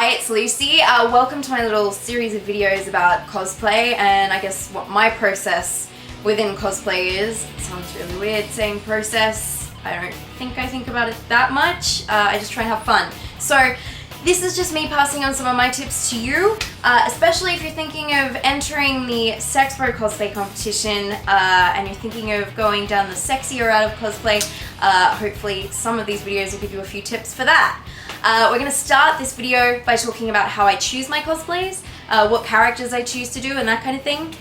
Hi, it's Lucy. Welcome to my little series of videos about cosplay and I guess what my process within cosplay is. It sounds really weird saying process. I don't think I think about it that much. I just try and have fun. So this is just me passing on some of my tips to you, especially if you're thinking of entering the Sexpo cosplay competition and you're thinking of going down the sexier route of cosplay. Hopefully some of these videos will give you a few tips for that. We're going to start this video by talking about how I choose my cosplays, what characters I choose to do and that kind of thing.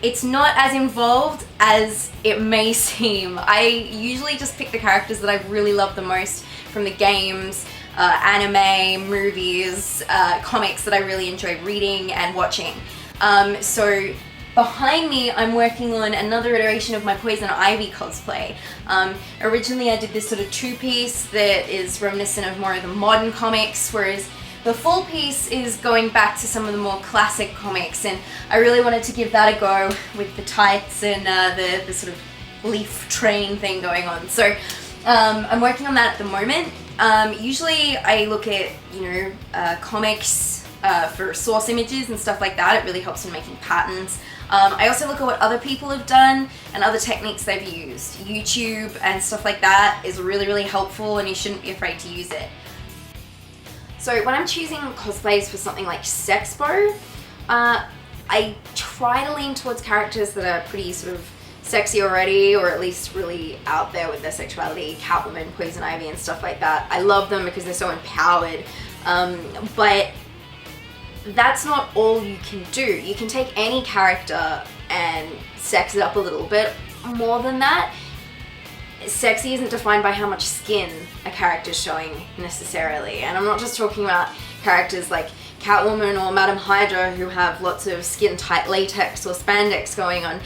It's not as involved as it may seem. I usually just pick the characters that I really love the most from the games, anime, movies, comics that I really enjoy reading and watching. So behind me, I'm working on another iteration of my Poison Ivy cosplay. Originally I did this sort of two-piece that is reminiscent of more of the modern comics, whereas the full piece is going back to some of the more classic comics, and I really wanted to give that a go with the tights and the sort of leaf train thing going on. So I'm working on that at the moment. Usually I look at, comics for source images and stuff like that. It really helps in making patterns. I also look at what other people have done and other techniques they've used. YouTube and stuff like that is really, really helpful, and you shouldn't be afraid to use it. So when I'm choosing cosplays for something like Sexpo, I try to lean towards characters that are pretty sort of sexy already, or at least really out there with their sexuality. Catwoman, Poison Ivy and stuff like that. I love them because they're so empowered, but that's not all you can do. You can take any character and sex it up a little bit more than that. Sexy isn't defined by how much skin a character's showing necessarily, and I'm not just talking about characters like Catwoman or Madam Hydra who have lots of skin-tight latex or spandex going on.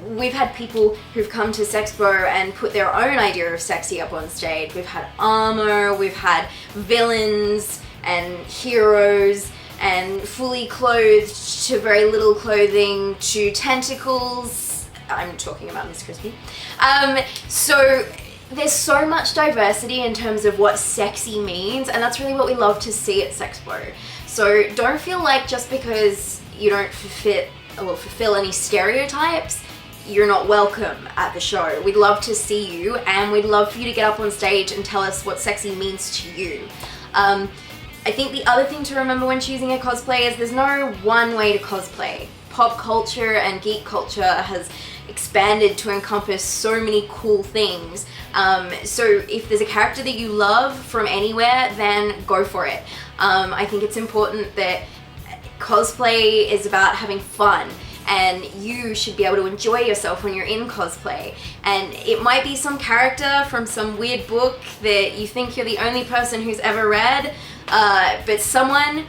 We've had people who've come to Sexpo and put their own idea of sexy up on stage. We've had armor, we've had villains and heroes, and fully clothed to very little clothing to tentacles. I'm talking about Miss Crispy. So there's so much diversity in terms of what sexy means, and that's really what we love to see at Sexpo. So don't feel like just because you don't fulfill any stereotypes, you're not welcome at the show. We'd love to see you, and we'd love for you to get up on stage and tell us what sexy means to you. I think the other thing to remember when choosing a cosplay is there's no one way to cosplay. Pop culture and geek culture has expanded to encompass so many cool things. So if there's a character that you love from anywhere, then go for it. I think it's important that cosplay is about having fun, and you should be able to enjoy yourself when you're in cosplay. And it might be some character from some weird book that you think you're the only person who's ever read, but someone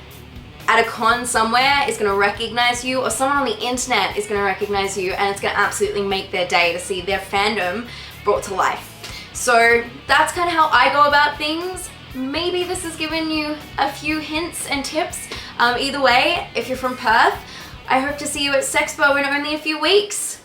at a con somewhere is going to recognize you, or someone on the internet is going to recognize you, and it's going to absolutely make their day to see their fandom brought to life. So that's kind of how I go about things. Maybe this has given you a few hints and tips. Either way, if you're from Perth, I hope to see you at Sexpo in only a few weeks.